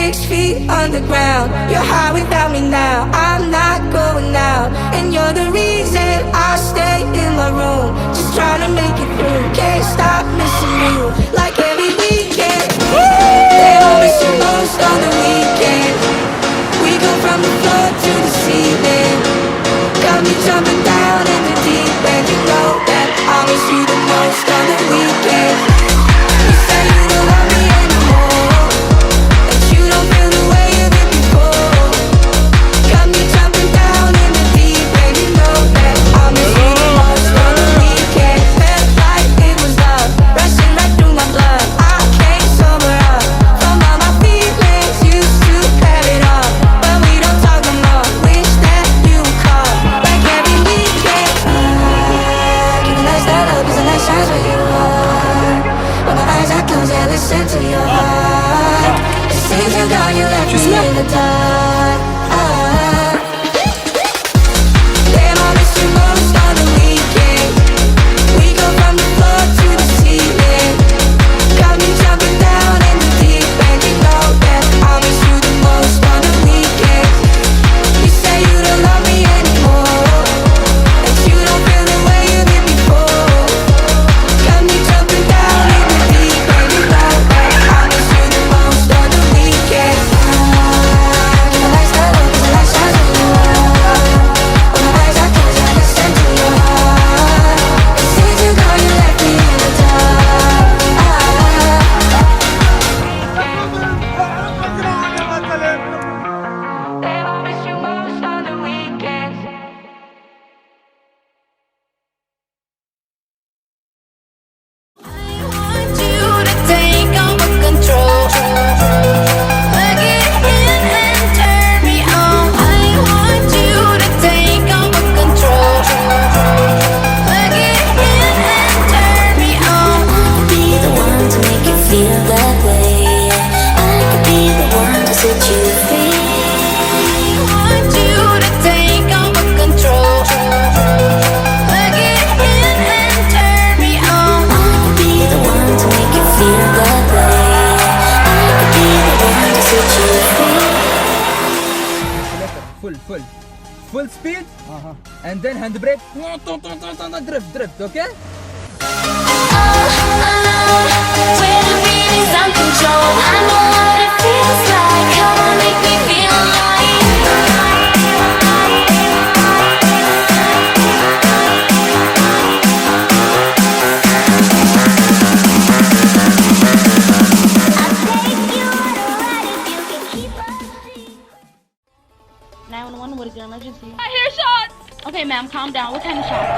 6 feet underground. You're high without me now. I'm not going out, and you're the reason I stay in my room, just trying to make it through. Can't stop missing you, like every weekend. They always miss you most on the weekend. We go from the floor to the ceiling. Got me jumping down in the deep end. You know that I miss you the most on the weekend. You say you don't love me anymore, that you don't feel the way you did before. Got me jumping down in the deep end. You know that I miss you the most on the weekend. Felt like it was love, rushing right through my blood. I can't sober up from all my feelings. Used to have it all, but we don't talk no more. Wish that you would call, like every weekend. Can you light that up? 'Cause the light shines where you are. When my eyes are closed, I listen to your heart. It seems you're gone, you left me in the dark. Damn, I miss you most on the weekend. We go from the floor to the ceiling. Got me jumping down in the deep end. You know that I miss you the most on the weekend. You say you don't love me anymore, that you don't feel the way you did before. Got me jumping down in the deep end. You know that I miss you the most on the weekend. The lights not on 'cause the light shines on you. When my eyes are closed, I listen to your heart. It seems you're gone, you left me in the dark. Damn, I miss you most on the weekends. I want you to take over control. Plug it in and turn me on. I want you to take over control. Plug it in and turn me on. Be the one to make you feel that way. I could be the one to set you free. I want you to take over control. Plug it in and turn me on. I could be the one to make you feel that way. I could be the one to set you free. Full speed, and then handbrake, drift, okay? When the feeling's on control, I know what it feels like. Come on, make me feel alive. I'll take you on a ride if you can keep up. 911, what is your emergency? I hear shots! Okay, ma'am, calm down. What kind of shots?